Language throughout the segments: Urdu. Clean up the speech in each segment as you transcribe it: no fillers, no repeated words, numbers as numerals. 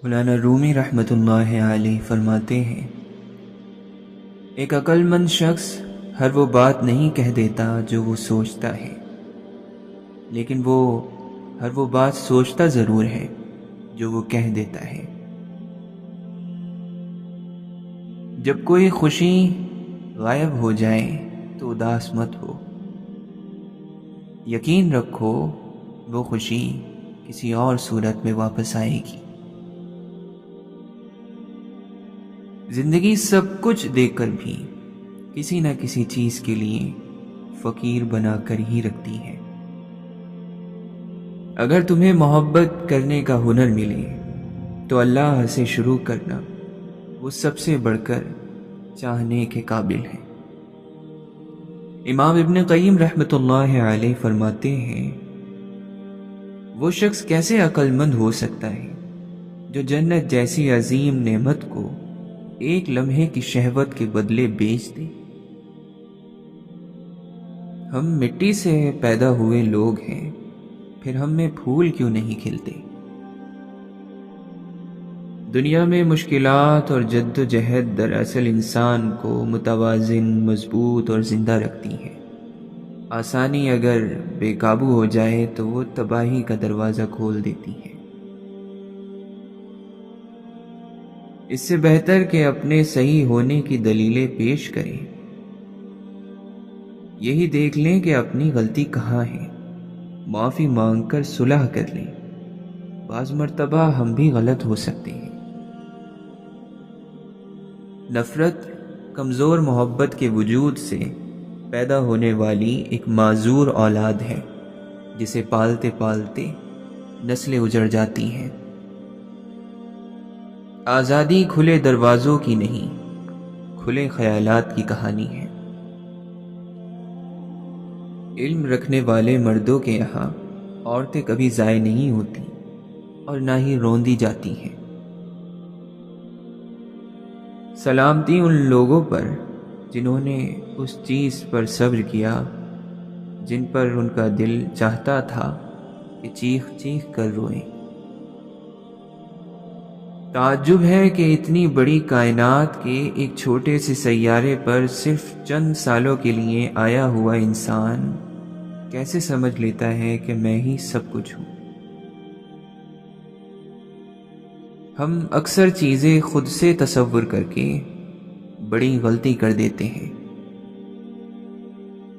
مولانا رومی رحمۃ اللہ علیہ فرماتے ہیں، ایک عقل مند شخص ہر وہ بات نہیں کہہ دیتا جو وہ سوچتا ہے، لیکن وہ ہر وہ بات سوچتا ضرور ہے جو وہ کہہ دیتا ہے۔ جب کوئی خوشی غائب ہو جائے تو اداس مت ہو، یقین رکھو وہ خوشی کسی اور صورت میں واپس آئے گی۔ زندگی سب کچھ دیکھ کر بھی کسی نہ کسی چیز کے لیے فقیر بنا کر ہی رکھتی ہے۔ اگر تمہیں محبت کرنے کا ہنر ملے تو اللہ سے شروع کرنا، وہ سب سے بڑھ کر چاہنے کے قابل ہے۔ امام ابن قیم رحمۃ اللہ علیہ فرماتے ہیں، وہ شخص کیسے عقل مند ہو سکتا ہے جو جنت جیسی عظیم نعمت کو ایک لمحے کی شہوت کے بدلے بیچ دے۔ ہم مٹی سے پیدا ہوئے لوگ ہیں، پھر ہم میں پھول کیوں نہیں کھلتے؟ دنیا میں مشکلات اور جد و جہد دراصل انسان کو متوازن، مضبوط اور زندہ رکھتی ہیں۔ آسانی اگر بے قابو ہو جائے تو وہ تباہی کا دروازہ کھول دیتی ہے۔ اس سے بہتر کہ اپنے صحیح ہونے کی دلیلیں پیش کریں، یہی دیکھ لیں کہ اپنی غلطی کہاں ہے، معافی مانگ کر صلح کر لیں۔ بعض مرتبہ ہم بھی غلط ہو سکتے ہیں۔ نفرت کمزور محبت کے وجود سے پیدا ہونے والی ایک معذور اولاد ہے، جسے پالتے پالتے نسلیں اجڑ جاتی ہیں۔ آزادی کھلے دروازوں کی نہیں، کھلے خیالات کی کہانی ہے۔ علم رکھنے والے مردوں کے یہاں عورتیں کبھی ضائع نہیں ہوتی اور نہ ہی روندی جاتی ہیں۔ سلامتی ان لوگوں پر جنہوں نے اس چیز پر صبر کیا جن پر ان کا دل چاہتا تھا کہ چیخ چیخ کر روئیں۔ تعجب ہے کہ اتنی بڑی کائنات کے ایک چھوٹے سے سیارے پر صرف چند سالوں کے لیے آیا ہوا انسان کیسے سمجھ لیتا ہے کہ میں ہی سب کچھ ہوں۔ ہم اکثر چیزیں خود سے تصور کر کے بڑی غلطی کر دیتے ہیں۔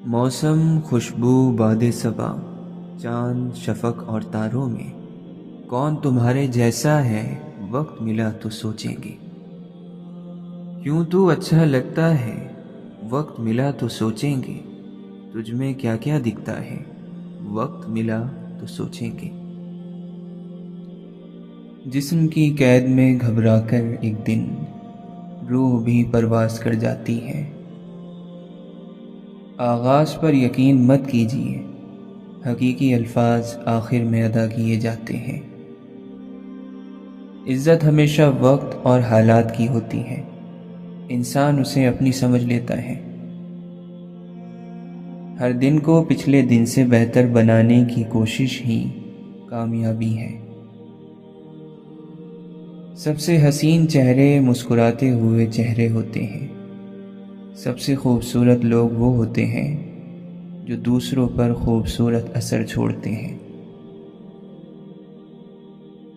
موسم، خوشبو، باد صبا، چاند، شفق اور تاروں میں کون تمہارے جیسا ہے، وقت ملا تو سوچیں گے۔ کیوں تو اچھا لگتا ہے، وقت ملا تو سوچیں گے۔ تجھ میں کیا کیا دکھتا ہے، وقت ملا تو سوچیں گے۔ جسم کی قید میں گھبرا کر ایک دن روح بھی پرواز کر جاتی ہے۔ آغاز پر یقین مت کیجیے، حقیقی الفاظ آخر میں ادا کیے جاتے ہیں۔ عزت ہمیشہ وقت اور حالات کی ہوتی ہے، انسان اسے اپنی سمجھ لیتا ہے۔ ہر دن کو پچھلے دن سے بہتر بنانے کی کوشش ہی کامیابی ہے۔ سب سے حسین چہرے مسکراتے ہوئے چہرے ہوتے ہیں۔ سب سے خوبصورت لوگ وہ ہوتے ہیں جو دوسروں پر خوبصورت اثر چھوڑتے ہیں۔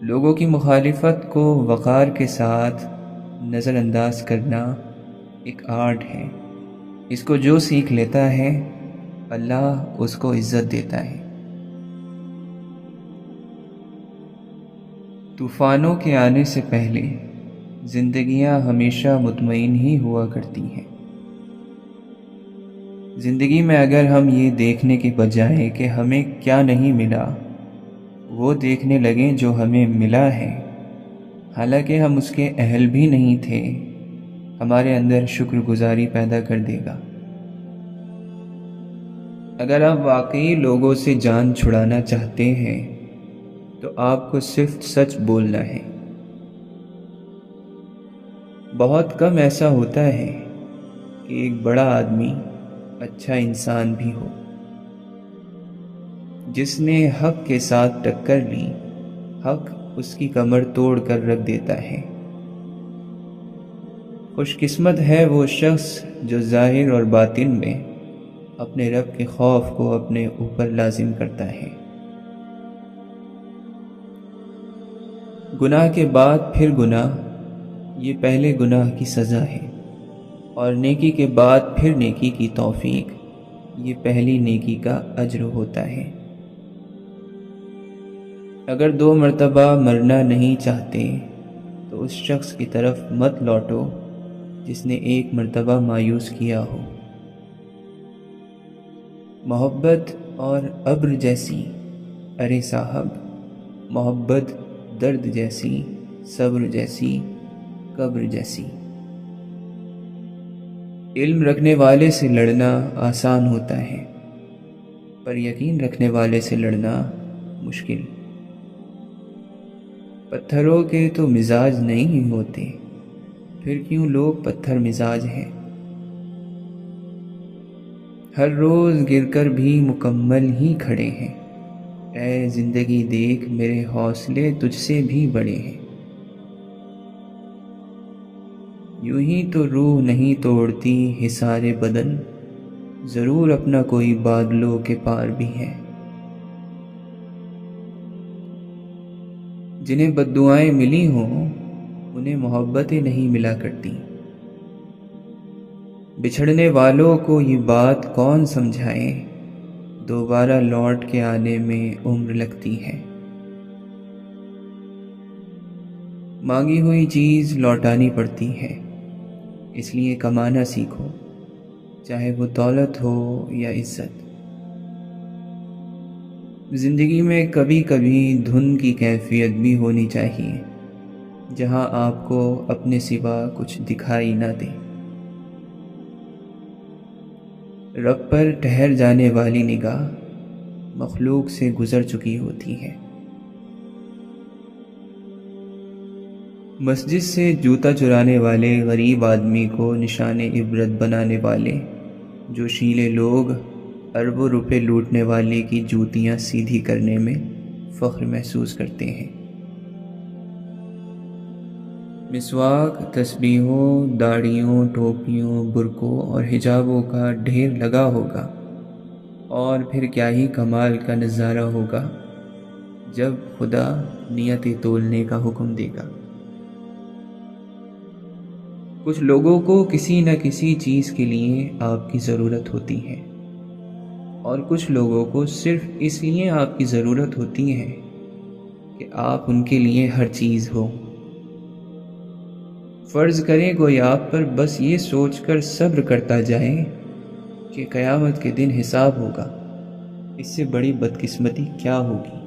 لوگوں کی مخالفت کو وقار کے ساتھ نظر انداز کرنا ایک آرٹ ہے۔ اس کو جو سیکھ لیتا ہے اللہ اس کو عزت دیتا ہے۔ طوفانوں کے آنے سے پہلے زندگیاں ہمیشہ مطمئن ہی ہوا کرتی ہیں۔ زندگی میں اگر ہم یہ دیکھنے کے بجائے کہ ہمیں کیا نہیں ملا، وہ دیکھنے لگیں جو ہمیں ملا ہے، حالانکہ ہم اس کے اہل بھی نہیں تھے، ہمارے اندر شکر گزاری پیدا کر دے گا۔ اگر آپ واقعی لوگوں سے جان چھڑانا چاہتے ہیں تو آپ کو صرف سچ بولنا ہے۔ بہت کم ایسا ہوتا ہے کہ ایک بڑا آدمی اچھا انسان بھی ہو۔ جس نے حق کے ساتھ ٹکر لی، حق اس کی کمر توڑ کر رکھ دیتا ہے۔ خوش قسمت ہے وہ شخص جو ظاہر اور باطن میں اپنے رب کے خوف کو اپنے اوپر لازم کرتا ہے۔ گناہ کے بعد پھر گناہ، یہ پہلے گناہ کی سزا ہے، اور نیکی کے بعد پھر نیکی کی توفیق، یہ پہلی نیکی کا اجر ہوتا ہے۔ اگر 2 مرتبہ مرنا نہیں چاہتے تو اس شخص کی طرف مت لوٹو جس نے 1 مرتبہ مایوس کیا ہو۔ محبت اور ابر جیسی، ارے صاحب، محبت درد جیسی، صبر جیسی، قبر جیسی۔ علم رکھنے والے سے لڑنا آسان ہوتا ہے، پر یقین رکھنے والے سے لڑنا مشکل۔ پتھروں کے تو مزاج نہیں ہوتے، پھر کیوں لوگ پتھر مزاج ہیں؟ ہر روز گر کر بھی مکمل ہی کھڑے ہیں، اے زندگی دیکھ میرے حوصلے تجھ سے بھی بڑے ہیں۔ یوں ہی تو روح نہیں توڑتی حصار بدن، ضرور اپنا کوئی بادلوں کے پار بھی ہے۔ جنہیں بددعائیں ملی ہوں انہیں محبتیں نہیں ملا کرتی۔ بچھڑنے والوں کو یہ بات کون سمجھائے، دوبارہ لوٹ کے آنے میں عمر لگتی ہے۔ مانگی ہوئی چیز لوٹانی پڑتی ہے، اس لیے کمانا سیکھو، چاہے وہ دولت ہو یا عزت۔ زندگی میں کبھی کبھی دھن کی کیفیت بھی ہونی چاہیے، جہاں آپ کو اپنے سوا کچھ دکھائی نہ دے۔ رب پر ٹھہر جانے والی نگاہ مخلوق سے گزر چکی ہوتی ہے۔ مسجد سے جوتا چرانے والے غریب آدمی کو نشان عبرت بنانے والے جوشیلے لوگ اربوں روپے لوٹنے والے کی جوتیاں سیدھی کرنے میں فخر محسوس کرتے ہیں۔ مسواک، تسبیحوں، داڑھیوں، ٹوپیوں، برقعوں اور حجابوں کا ڈھیر لگا ہوگا، اور پھر کیا ہی کمال کا نظارہ ہوگا جب خدا نیتیں تولنے کا حکم دے گا۔ کچھ لوگوں کو کسی نہ کسی چیز کے لیے آپ کی ضرورت ہوتی ہے، اور کچھ لوگوں کو صرف اس لیے آپ کی ضرورت ہوتی ہے کہ آپ ان کے لیے ہر چیز ہو۔ فرض کریں کوئی آپ پر بس یہ سوچ کر صبر کرتا جائے کہ قیامت کے دن حساب ہوگا، اس سے بڑی بدقسمتی کیا ہوگی؟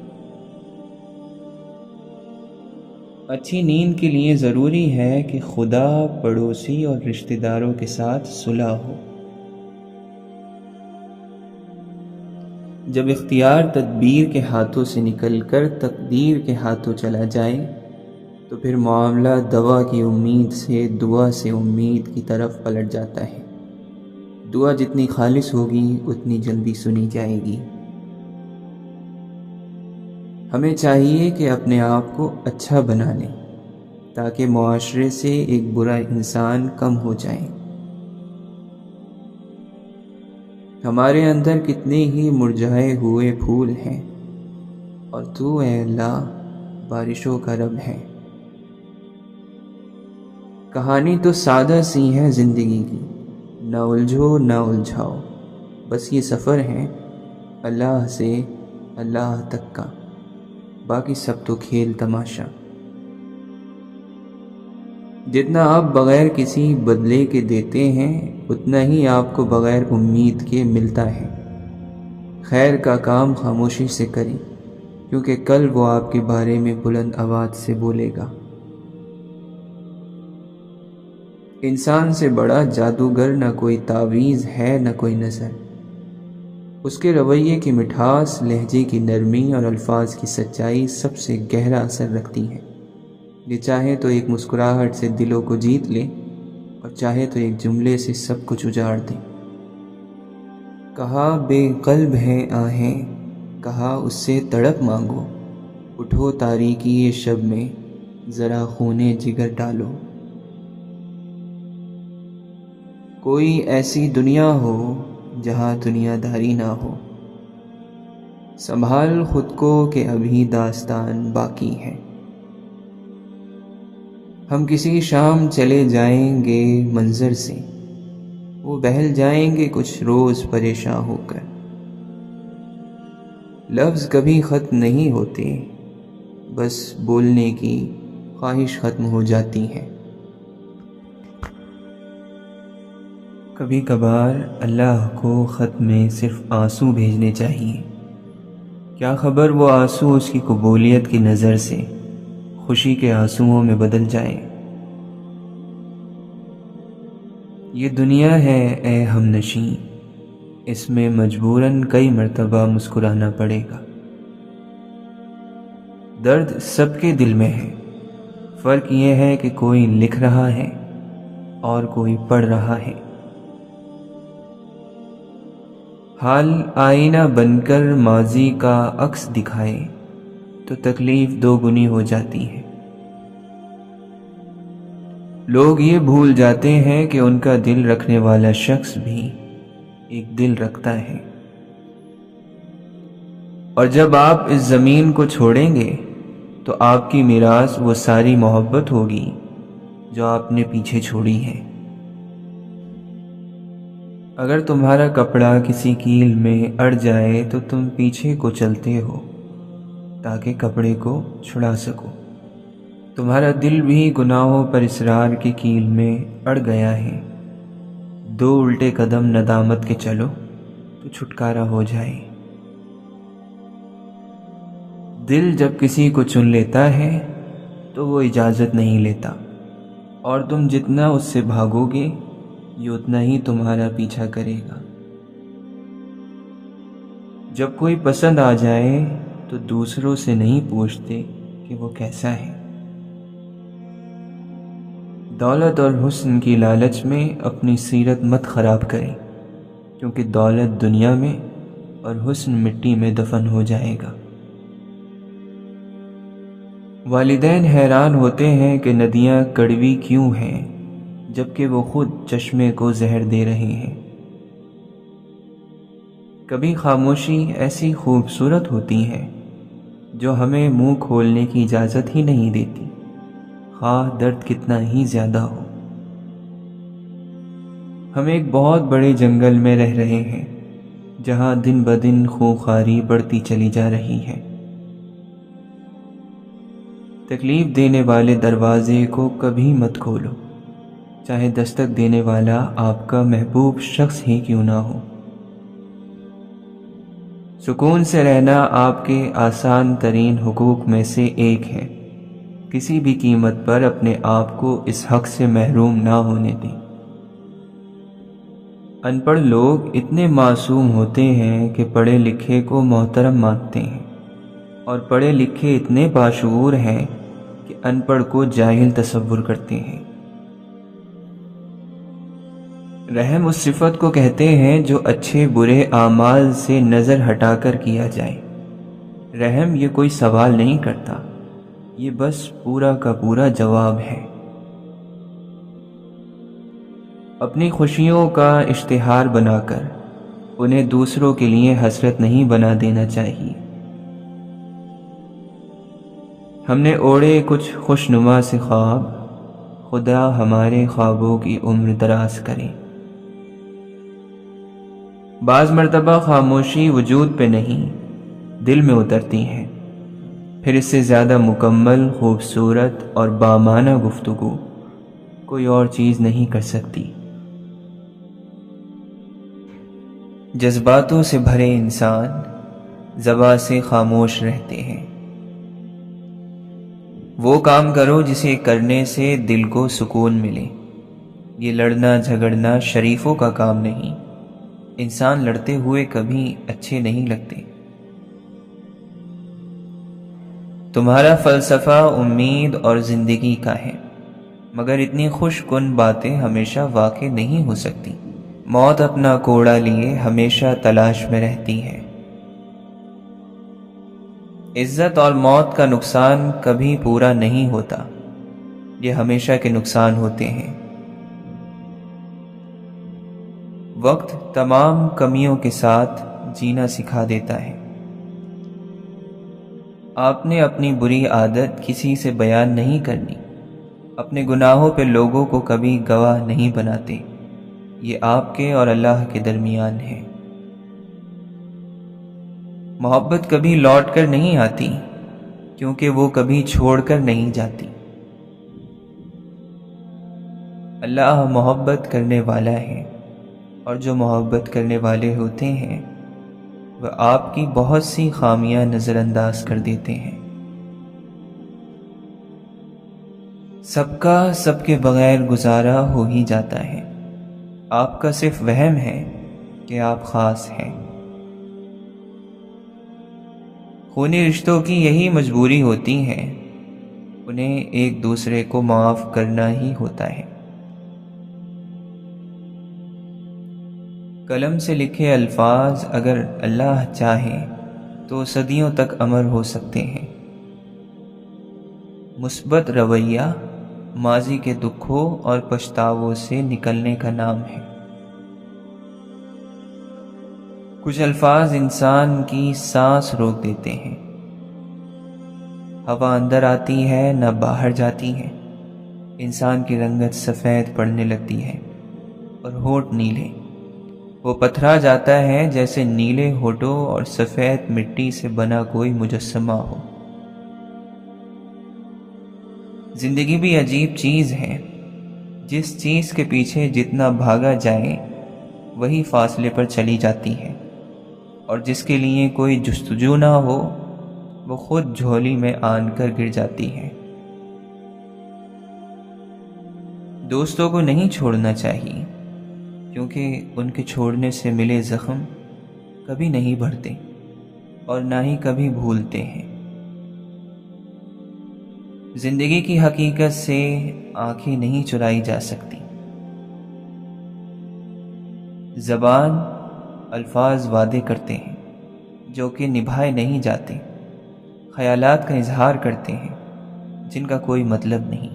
اچھی نیند کے لیے ضروری ہے کہ خدا، پڑوسی اور رشتہ داروں کے ساتھ صلح ہو۔ جب اختیار تدبیر کے ہاتھوں سے نکل کر تقدیر کے ہاتھوں چلا جائے تو پھر معاملہ دوا کی امید سے دعا سے امید کی طرف پلٹ جاتا ہے۔ دعا جتنی خالص ہوگی اتنی جلدی سنی جائے گی۔ ہمیں چاہیے کہ اپنے آپ کو اچھا بنا لیں تاکہ معاشرے سے ایک برا انسان کم ہو جائے۔ ہمارے اندر کتنے ہی مرجھائے ہوئے پھول ہیں، اور تو اے اللہ بارشوں کا رب ہے۔ کہانی تو سادہ سی ہے زندگی کی، نہ الجھو نہ الجھاؤ، بس یہ سفر ہے اللہ سے اللہ تک کا، باقی سب تو کھیل تماشا۔ جتنا آپ بغیر کسی بدلے کے دیتے ہیں اتنا ہی آپ کو بغیر امید کے ملتا ہے۔ خیر کا کام خاموشی سے کریں، کیونکہ کل وہ آپ کے بارے میں بلند آواز سے بولے گا۔ انسان سے بڑا جادوگر نہ کوئی تعویذ ہے نہ کوئی نظر۔ اس کے رویے کی مٹھاس، لہجے کی نرمی اور الفاظ کی سچائی سب سے گہرا اثر رکھتی ہے۔ یہ چاہے تو ایک مسکراہٹ سے دلوں کو جیت لے، اور چاہے تو ایک جملے سے سب کچھ اجاڑ دے۔ کہا بے قلب ہیں آہیں، کہا اس سے تڑپ مانگو، اٹھو تاریکی شب میں ذرا خونے جگر ڈالو، کوئی ایسی دنیا ہو جہاں دنیا داری نہ ہو، سنبھال خود کو کہ ابھی داستان باقی ہے۔ ہم کسی شام چلے جائیں گے منظر سے، وہ بہل جائیں گے کچھ روز پریشاں ہو کر۔ لفظ کبھی ختم نہیں ہوتے، بس بولنے کی خواہش ختم ہو جاتی ہے۔ کبھی کبھار اللہ کو خط میں صرف آنسو بھیجنے چاہیے، کیا خبر وہ آنسو اس کی قبولیت کی نظر سے خوشی کے آنسوؤں میں بدل جائیں۔ یہ دنیا ہے اے ہم نشیں، اس میں مجبوراً کئی مرتبہ مسکرانا پڑے گا۔ درد سب کے دل میں ہے، فرق یہ ہے کہ کوئی لکھ رہا ہے اور کوئی پڑھ رہا ہے۔ حال آئینہ بن کر ماضی کا عکس دکھائے تو تکلیف دو گنی ہو جاتی ہے۔ لوگ یہ بھول جاتے ہیں کہ ان کا دل رکھنے والا شخص بھی ایک دل رکھتا ہے، اور جب آپ اس زمین کو چھوڑیں گے تو آپ کی میراث وہ ساری محبت ہوگی جو آپ نے پیچھے چھوڑی ہے۔ اگر تمہارا کپڑا کسی کیل میں اڑ جائے تو تم پیچھے کو چلتے ہو تاکہ کپڑے کو چھڑا سکو۔ تمہارا دل بھی گناہوں پر اصرار کی کیل میں اڑ گیا ہے، دو الٹے قدم ندامت کے چلو تو چھٹکارا ہو جائے۔ دل جب کسی کو چن لیتا ہے تو وہ اجازت نہیں لیتا، اور تم جتنا اس سے بھاگو گے یہ اتنا ہی تمہارا پیچھا کرے گا۔ جب کوئی پسند آ جائے تو دوسروں سے نہیں پوچھتے کہ وہ کیسا ہے۔ دولت اور حسن کی لالچ میں اپنی سیرت مت خراب کریں، کیونکہ دولت دنیا میں اور حسن مٹی میں دفن ہو جائے گا۔ والدین حیران ہوتے ہیں کہ ندیاں کڑوی کیوں ہیں جبکہ وہ خود چشمے کو زہر دے رہے ہیں۔ کبھی خاموشی ایسی خوبصورت ہوتی ہے جو ہمیں منہ کھولنے کی اجازت ہی نہیں دیتی، خواہ درد کتنا ہی زیادہ ہو۔ ہم ایک بہت بڑے جنگل میں رہ رہے ہیں جہاں دن بدن خونخواری بڑھتی چلی جا رہی ہے۔ تکلیف دینے والے دروازے کو کبھی مت کھولو، چاہے دستک دینے والا آپ کا محبوب شخص ہی کیوں نہ ہو۔ سکون سے رہنا آپ کے آسان ترین حقوق میں سے ایک ہے، کسی بھی قیمت پر اپنے آپ کو اس حق سے محروم نہ ہونے دیں۔ ان پڑھ لوگ اتنے معصوم ہوتے ہیں کہ پڑھے لکھے کو محترم مانتے ہیں، اور پڑھے لکھے اتنے باشعور ہیں کہ ان پڑھ کو جاہل تصور کرتے ہیں۔ رحم اس صفت کو کہتے ہیں جو اچھے برے اعمال سے نظر ہٹا کر کیا جائے۔ رحم یہ کوئی سوال نہیں کرتا، یہ بس پورا کا پورا جواب ہے۔ اپنی خوشیوں کا اشتہار بنا کر انہیں دوسروں کے لیے حسرت نہیں بنا دینا چاہیے۔ ہم نے اوڑے کچھ خوشنما سے خواب، خدا ہمارے خوابوں کی عمر دراز کرے۔ بعض مرتبہ خاموشی وجود پہ نہیں دل میں اترتی ہے، پھر اس سے زیادہ مکمل، خوبصورت اور بامعنی گفتگو کوئی اور چیز نہیں کر سکتی۔ جذباتوں سے بھرے انسان زبان سے خاموش رہتے ہیں۔ وہ کام کرو جسے کرنے سے دل کو سکون ملے۔ یہ لڑنا جھگڑنا شریفوں کا کام نہیں، انسان لڑتے ہوئے کبھی اچھے نہیں لگتے۔ تمہارا فلسفہ امید اور زندگی کا ہے، مگر اتنی خوش کن باتیں ہمیشہ واقع نہیں ہو سکتی۔ موت اپنا کوڑا لیے ہمیشہ تلاش میں رہتی ہے۔ عزت اور موت کا نقصان کبھی پورا نہیں ہوتا، یہ ہمیشہ کے نقصان ہوتے ہیں۔ وقت تمام کمیوں کے ساتھ جینا سکھا دیتا ہے۔ آپ نے اپنی بری عادت کسی سے بیان نہیں کرنی، اپنے گناہوں پہ لوگوں کو کبھی گواہ نہیں بناتے، یہ آپ کے اور اللہ کے درمیان ہے۔ محبت کبھی لوٹ کر نہیں آتی، کیونکہ وہ کبھی چھوڑ کر نہیں جاتی۔ اللہ محبت کرنے والا ہے، اور جو محبت کرنے والے ہوتے ہیں وہ آپ کی بہت سی خامیاں نظر انداز کر دیتے ہیں۔ سب کا سب کے بغیر گزارا ہو ہی جاتا ہے، آپ کا صرف وہم ہے کہ آپ خاص ہیں۔ خونی رشتوں کی یہی مجبوری ہوتی ہے، انہیں ایک دوسرے کو معاف کرنا ہی ہوتا ہے۔ قلم سے لکھے الفاظ اگر اللہ چاہے تو صدیوں تک امر ہو سکتے ہیں۔ مثبت رویہ ماضی کے دکھوں اور پچھتاووں سے نکلنے کا نام ہے۔ کچھ الفاظ انسان کی سانس روک دیتے ہیں، ہوا اندر آتی ہے نہ باہر جاتی ہے، انسان کی رنگت سفید پڑنے لگتی ہے اور ہونٹ نیلے، وہ پتھرا جاتا ہے جیسے نیلے ہونٹوں اور سفید مٹی سے بنا کوئی مجسمہ ہو۔ زندگی بھی عجیب چیز ہے، جس چیز کے پیچھے جتنا بھاگا جائے وہی فاصلے پر چلی جاتی ہے، اور جس کے لیے کوئی جستجو نہ ہو وہ خود جھولی میں آن کر گر جاتی ہے۔ دوستوں کو نہیں چھوڑنا چاہیے، کیونکہ ان کے چھوڑنے سے ملے زخم کبھی نہیں بھرتے اور نہ ہی کبھی بھولتے ہیں۔ زندگی کی حقیقت سے آنکھیں نہیں چرائی جا سکتی۔ زبان الفاظ وعدے کرتے ہیں جو کہ نبھائے نہیں جاتے، خیالات کا اظہار کرتے ہیں جن کا کوئی مطلب نہیں۔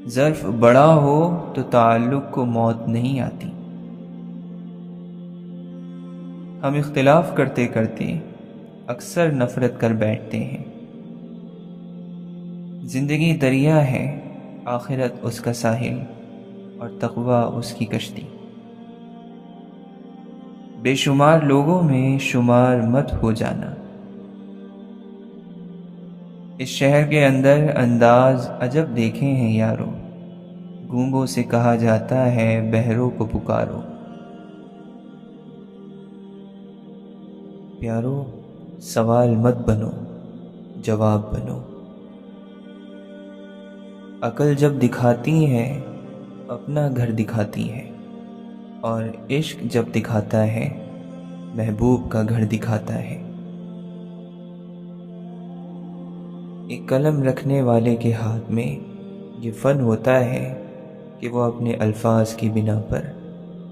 ظرف بڑا ہو تو تعلق کو موت نہیں آتی۔ ہم اختلاف کرتے کرتے اکثر نفرت کر بیٹھتے ہیں۔ زندگی دریا ہے، آخرت اس کا ساحل اور تقویٰ اس کی کشتی۔ بے شمار لوگوں میں شمار مت ہو جانا۔ اس شہر کے اندر انداز عجب دیکھے ہیں یارو، گونگوں سے کہا جاتا ہے بہروں کو پکارو۔ پیارو سوال مت بنو، جواب بنو۔ عقل جب دکھاتی ہے اپنا گھر دکھاتی ہے، اور عشق جب دکھاتا ہے محبوب کا گھر دکھاتا ہے۔ ایک قلم رکھنے والے کے ہاتھ میں یہ فن ہوتا ہے کہ وہ اپنے الفاظ کی بنا پر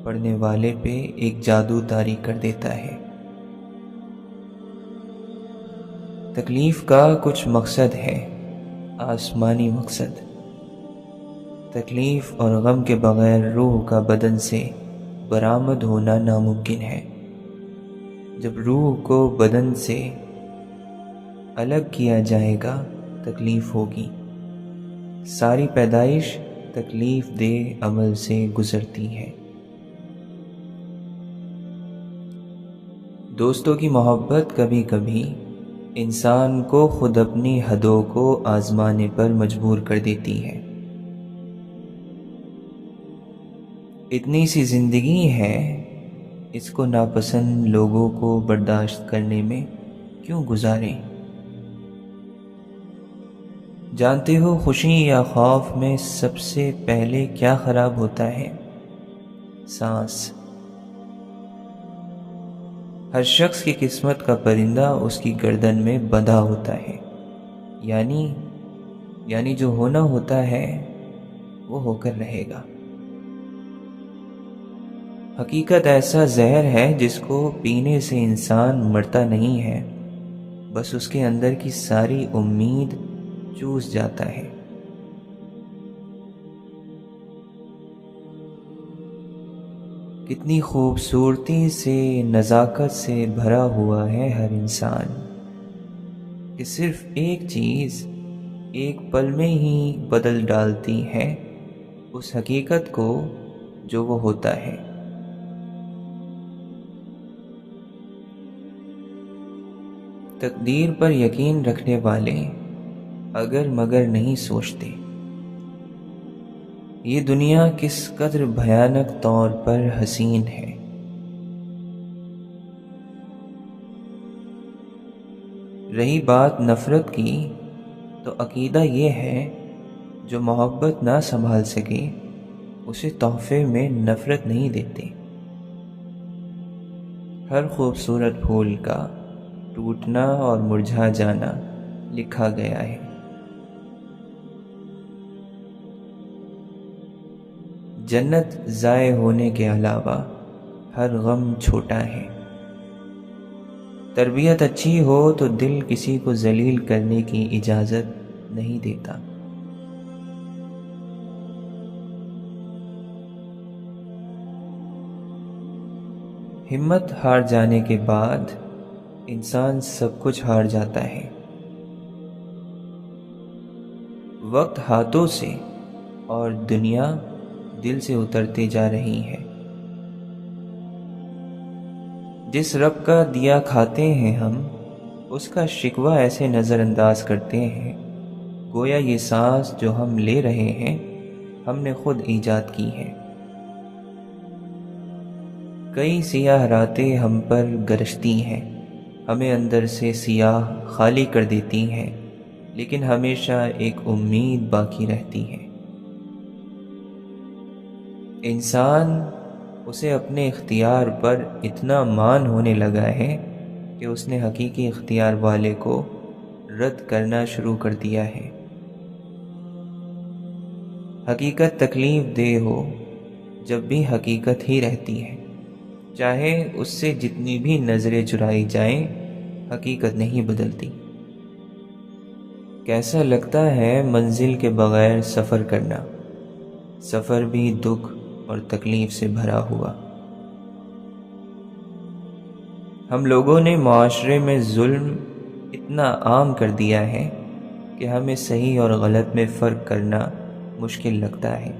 پڑھنے والے پہ ایک جادو طاری کر دیتا ہے۔ تکلیف کا کچھ مقصد ہے، آسمانی مقصد۔ تکلیف اور غم کے بغیر روح کا بدن سے برآمد ہونا ناممکن ہے۔ جب روح کو بدن سے الگ کیا جائے گا تکلیف ہوگی۔ ساری پیدائش تکلیف دہ عمل سے گزرتی ہے۔ دوستوں کی محبت کبھی کبھی انسان کو خود اپنی حدوں کو آزمانے پر مجبور کر دیتی ہے۔ اتنی سی زندگی ہے، اس کو ناپسند لوگوں کو برداشت کرنے میں کیوں گزاریں؟ جانتے ہو خوشی یا خوف میں سب سے پہلے کیا خراب ہوتا ہے؟ سانس۔ ہر شخص کی قسمت کا پرندہ اس کی گردن میں بندھا ہوتا ہے، یعنی جو ہونا ہوتا ہے وہ ہو کر رہے گا۔ حقیقت ایسا زہر ہے جس کو پینے سے انسان مرتا نہیں ہے، بس اس کے اندر کی ساری امید چوس جاتا ہے۔ کتنی خوبصورتی سے، نزاکت سے بھرا ہوا ہے ہر انسان، کہ صرف ایک چیز ایک پل میں ہی بدل ڈالتی ہے اس حقیقت کو جو وہ ہوتا ہے۔ تقدیر پر یقین رکھنے والے اگر مگر نہیں سوچتے یہ دنیا کس قدر بھیانک طور پر حسین ہے۔ رہی بات نفرت کی تو عقیدہ یہ ہے جو محبت نہ سنبھال سکے اسے تحفے میں نفرت نہیں دیتے۔ ہر خوبصورت پھول کا ٹوٹنا اور مرجھا جانا لکھا گیا ہے۔ جنت ضائع ہونے کے علاوہ ہر غم چھوٹا ہے۔ تربیت اچھی ہو تو دل کسی کو ذلیل کرنے کی اجازت نہیں دیتا۔ ہمت ہار جانے کے بعد انسان سب کچھ ہار جاتا ہے۔ وقت ہاتھوں سے اور دنیا دل سے اترتے جا رہی ہے۔ جس رب کا دیا کھاتے ہیں ہم اس کا شکوہ ایسے نظر انداز کرتے ہیں گویا یہ سانس جو ہم لے رہے ہیں ہم نے خود ایجاد کی ہے۔ کئی سیاہ راتیں ہم پر گرجتی ہیں، ہمیں اندر سے سیاہ خالی کر دیتی ہیں، لیکن ہمیشہ ایک امید باقی رہتی ہے۔ انسان اسے اپنے اختیار پر اتنا مان ہونے لگا ہے کہ اس نے حقیقی اختیار والے کو رد کرنا شروع کر دیا ہے۔ حقیقت تکلیف دہ ہو جب بھی حقیقت ہی رہتی ہے، چاہے اس سے جتنی بھی نظریں چرائی جائیں حقیقت نہیں بدلتی۔ کیسا لگتا ہے منزل کے بغیر سفر کرنا، سفر بھی دکھ اور تکلیف سے بھرا ہوا۔ ہم لوگوں نے معاشرے میں ظلم اتنا عام کر دیا ہے کہ ہمیں صحیح اور غلط میں فرق کرنا مشکل لگتا ہے۔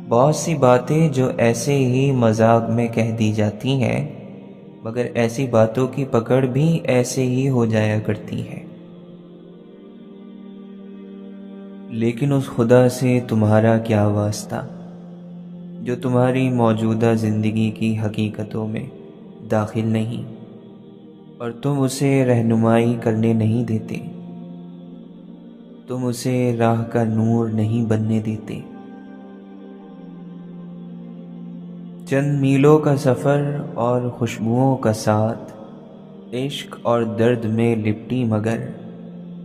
بہت سی باتیں جو ایسے ہی مذاق میں کہہ دی جاتی ہیں مگر ایسی باتوں کی پکڑ بھی ایسے ہی ہو جایا کرتی ہے۔ لیکن اس خدا سے تمہارا کیا واسطہ جو تمہاری موجودہ زندگی کی حقیقتوں میں داخل نہیں اور تم اسے رہنمائی کرنے نہیں دیتے، تم اسے راہ کا نور نہیں بننے دیتے۔ چند میلوں کا سفر اور خوشبوؤں کا ساتھ، عشق اور درد میں لپٹی مگر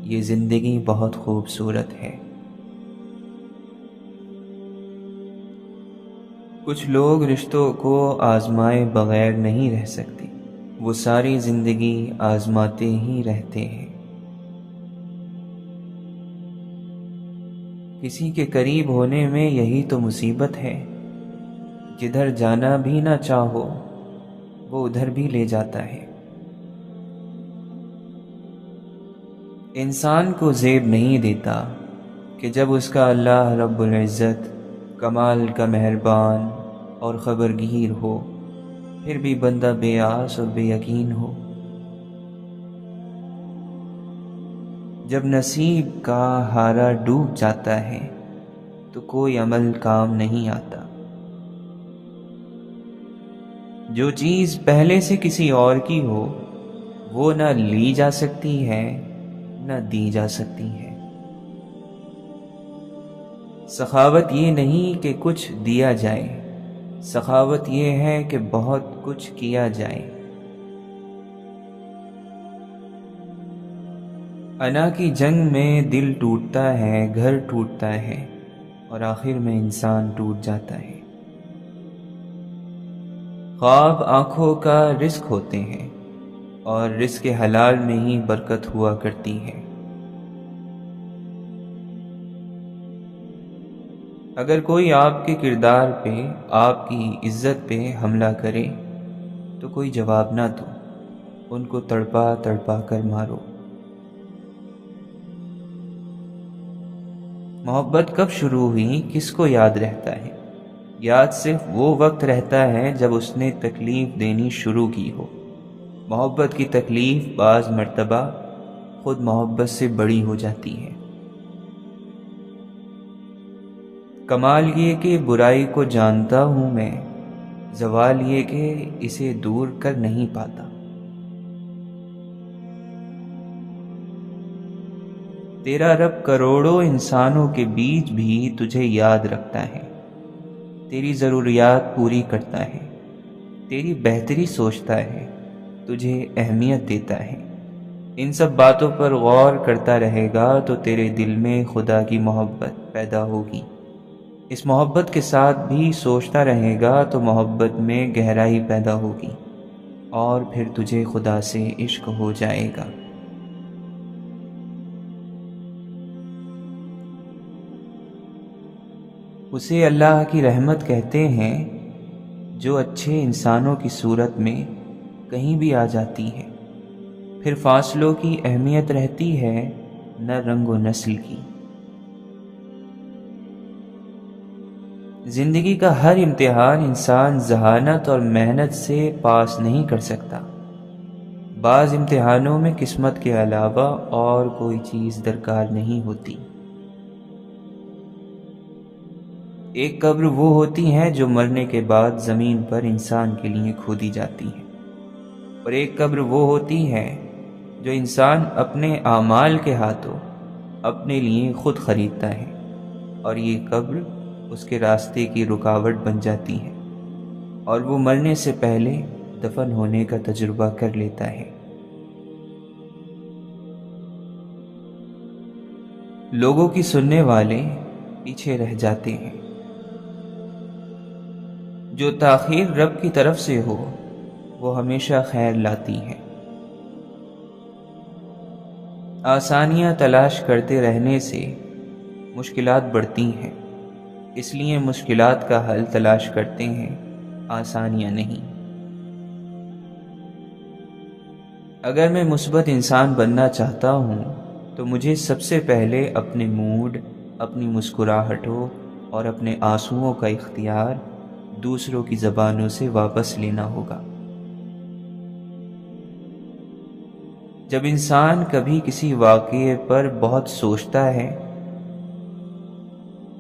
یہ زندگی بہت خوبصورت ہے۔ کچھ لوگ رشتوں کو آزمائے بغیر نہیں رہ سکتے، وہ ساری زندگی آزماتے ہی رہتے ہیں۔ کسی کے قریب ہونے میں یہی تو مصیبت ہے، جدھر جانا بھی نہ چاہو وہ ادھر بھی لے جاتا ہے۔ انسان کو زیب نہیں دیتا کہ جب اس کا اللہ رب العزت کمال کا مہربان اور خبرگیر ہو پھر بھی بندہ بے آس اور بے یقین ہو۔ جب نصیب کا ہارا ڈوب جاتا ہے تو کوئی عمل کام نہیں آتا۔ جو چیز پہلے سے کسی اور کی ہو وہ نہ لی جا سکتی ہے نہ دی جا سکتی ہے۔ سخاوت یہ نہیں کہ کچھ دیا جائے، سخاوت یہ ہے کہ بہت کچھ کیا جائے۔ انا کی جنگ میں دل ٹوٹتا ہے، گھر ٹوٹتا ہے اور آخر میں انسان ٹوٹ جاتا ہے۔ خواب آنکھوں کا رزق ہوتے ہیں اور رزق حلال میں ہی برکت ہوا کرتی ہے۔ اگر کوئی آپ کے کردار پہ، آپ کی عزت پہ حملہ کرے تو کوئی جواب نہ دو، ان کو تڑپا تڑپا کر مارو۔ محبت کب شروع ہوئی کس کو یاد رہتا ہے؟ یاد صرف وہ وقت رہتا ہے جب اس نے تکلیف دینی شروع کی ہو۔ محبت کی تکلیف بعض مرتبہ خود محبت سے بڑی ہو جاتی ہے۔ کمال یہ کہ برائی کو جانتا ہوں میں، زوال یہ کہ اسے دور کر نہیں پاتا۔ تیرا رب کروڑوں انسانوں کے بیچ بھی تجھے یاد رکھتا ہے، تیری ضروریات پوری کرتا ہے، تیری بہتری سوچتا ہے، تجھے اہمیت دیتا ہے۔ ان سب باتوں پر غور کرتا رہے گا تو تیرے دل میں خدا کی محبت پیدا ہوگی۔ اس محبت کے ساتھ بھی سوچتا رہے گا تو محبت میں گہرائی پیدا ہوگی اور پھر تجھے خدا سے عشق ہو جائے گا۔ اسے اللہ کی رحمت کہتے ہیں جو اچھے انسانوں کی صورت میں کہیں بھی آ جاتی ہے، پھر فاصلوں کی اہمیت رہتی ہے نہ رنگ و نسل کی۔ زندگی کا ہر امتحان انسان ذہانت اور محنت سے پاس نہیں کر سکتا۔ بعض امتحانوں میں قسمت کے علاوہ اور کوئی چیز درکار نہیں ہوتی۔ ایک قبر وہ ہوتی ہے جو مرنے کے بعد زمین پر انسان کے لیے کھودی جاتی ہے، اور ایک قبر وہ ہوتی ہے جو انسان اپنے اعمال کے ہاتھوں اپنے لیے خود خریدتا ہے، اور یہ قبر اس کے راستے کی رکاوٹ بن جاتی ہے اور وہ مرنے سے پہلے دفن ہونے کا تجربہ کر لیتا ہے۔ لوگوں کی سننے والے پیچھے رہ جاتے ہیں، جو تاخیر رب کی طرف سے ہو وہ ہمیشہ خیر لاتی ہے۔ آسانیاں تلاش کرتے رہنے سے مشکلات بڑھتی ہیں، اس لیے مشکلات کا حل تلاش کرتے ہیں، آسانیاں نہیں۔ اگر میں مثبت انسان بننا چاہتا ہوں تو مجھے سب سے پہلے اپنے موڈ، اپنی مسکراہٹوں اور اپنے آنسوؤں کا اختیار دوسروں کی زبانوں سے واپس لینا ہوگا۔ جب انسان کبھی کسی واقعے پر بہت سوچتا ہے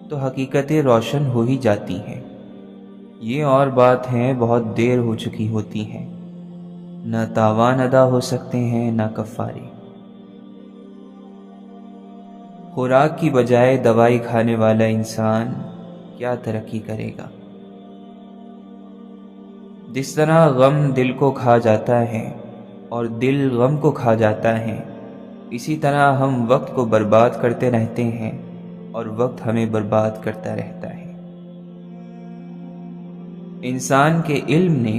تو حقیقتیں روشن ہو ہی جاتی ہیں۔ یہ اور بات ہے بہت دیر ہو چکی ہوتی ہے، نہ تاوان ادا ہو سکتے ہیں نہ کفارے۔ خوراک کی بجائے دوائی کھانے والا انسان کیا ترقی کرے گا؟ جس طرح غم دل کو کھا جاتا ہے اور دل غم کو کھا جاتا ہے، اسی طرح ہم وقت کو برباد کرتے رہتے ہیں اور وقت ہمیں برباد کرتا رہتا ہے۔ انسان کے علم نے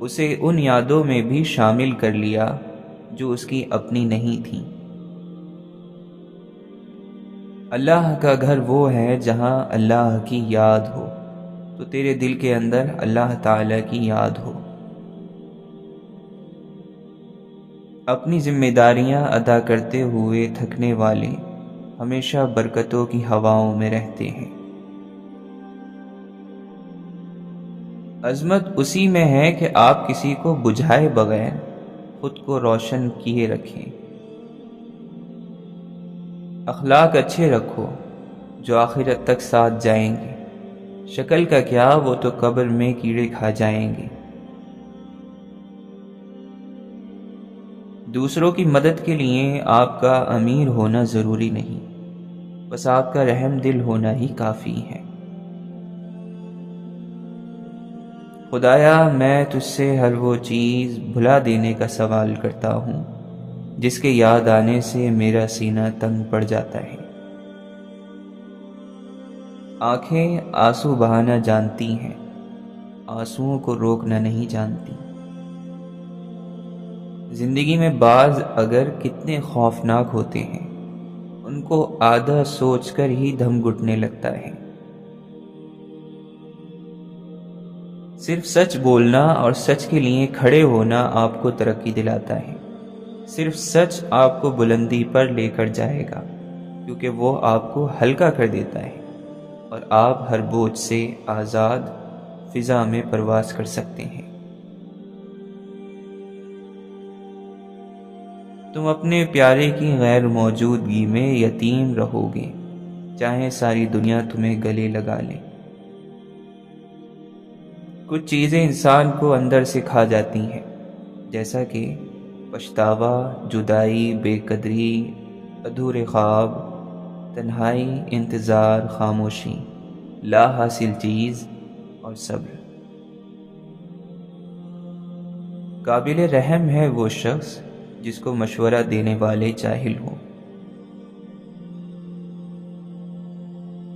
اسے ان یادوں میں بھی شامل کر لیا جو اس کی اپنی نہیں تھیں۔ اللہ کا گھر وہ ہے جہاں اللہ کی یاد ہو، تو تیرے دل کے اندر اللہ تعالی کی یاد ہو۔ اپنی ذمہ داریاں ادا کرتے ہوئے تھکنے والے ہمیشہ برکتوں کی ہواؤں میں رہتے ہیں۔ عظمت اسی میں ہے کہ آپ کسی کو بجھائے بغیر خود کو روشن کیے رکھیں۔ اخلاق اچھے رکھو جو آخرت تک ساتھ جائیں گے، شکل کا کیا وہ تو قبر میں کیڑے کھا جائیں گے۔ دوسروں کی مدد کے لیے آپ کا امیر ہونا ضروری نہیں، بس آپ کا رحم دل ہونا ہی کافی ہے۔ خدایا میں تجھ سے ہر وہ چیز بھلا دینے کا سوال کرتا ہوں جس کے یاد آنے سے میرا سینہ تنگ پڑ جاتا ہے۔ آنکھیں آنسو بہانا جانتی ہیں، آنسوؤں کو روکنا نہیں جانتی۔ زندگی میں بعض اگر کتنے خوفناک ہوتے ہیں، ان کو آدھا سوچ کر ہی دم گھٹنے لگتا ہے۔ صرف سچ بولنا اور سچ کے لیے کھڑے ہونا آپ کو ترقی دلاتا ہے۔ صرف سچ آپ کو بلندی پر لے کر جائے گا، کیونکہ وہ آپ کو ہلکا کر دیتا ہے اور آپ ہر بوجھ سے آزاد فضا میں پرواز کر سکتے ہیں۔ تم اپنے پیارے کی غیر موجودگی میں یتیم رہو گے، چاہے ساری دنیا تمہیں گلے لگا لے۔ کچھ چیزیں انسان کو اندر سے کھا جاتی ہیں، جیسا کہ پچھتاوا، جدائی، بے قدری، ادھورے خواب، تنہائی، انتظار، خاموشی، لا حاصل چیز اور صبر۔ قابل رحم ہے وہ شخص جس کو مشورہ دینے والے جاہل ہوں۔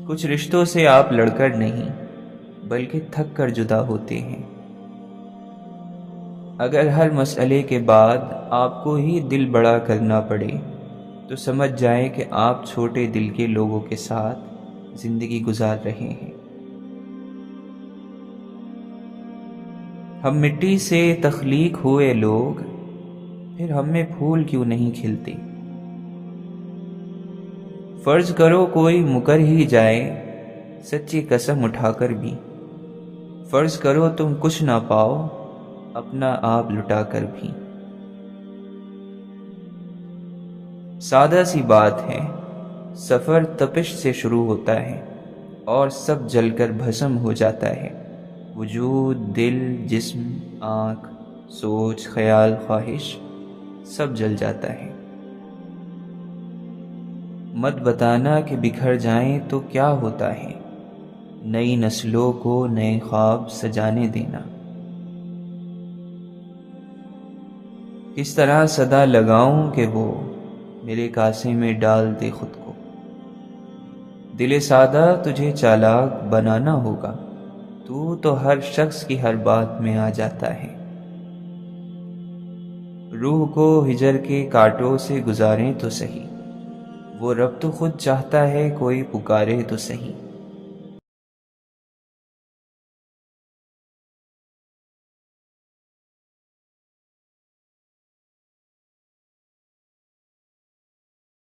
کچھ رشتوں سے آپ لڑ کر نہیں بلکہ تھک کر جدا ہوتے ہیں۔ اگر ہر مسئلے کے بعد آپ کو ہی دل بڑا کرنا پڑے تو سمجھ جائیں کہ آپ چھوٹے دل کے لوگوں کے ساتھ زندگی گزار رہے ہیں۔ ہم مٹی سے تخلیق ہوئے لوگ، پھر ہم میں پھول کیوں نہیں کھلتے؟ فرض کرو کوئی مکر ہی جائے سچی قسم اٹھا کر بھی، فرض کرو تم کچھ نہ پاؤ اپنا آپ لٹا کر بھی۔ سادہ سی بات ہے، سفر تپش سے شروع ہوتا ہے اور سب جل کر بھسم ہو جاتا ہے۔ وجود، دل، جسم، آنکھ، سوچ، خیال، خواہش، سب جل جاتا ہے۔ مت بتانا کہ بکھر جائیں تو کیا ہوتا ہے، نئی نسلوں کو نئے خواب سجانے دینا۔ کس طرح صدا لگاؤں کہ وہ میرے کاسے میں ڈال دے خود کو۔ دل سادہ تجھے چالاک بنانا ہوگا، تو ہر شخص کی ہر بات میں آ جاتا ہے۔ روح کو ہجر کے کانٹوں سے گزاریں تو سہی، وہ رب تو خود چاہتا ہے کوئی پکارے تو سہی۔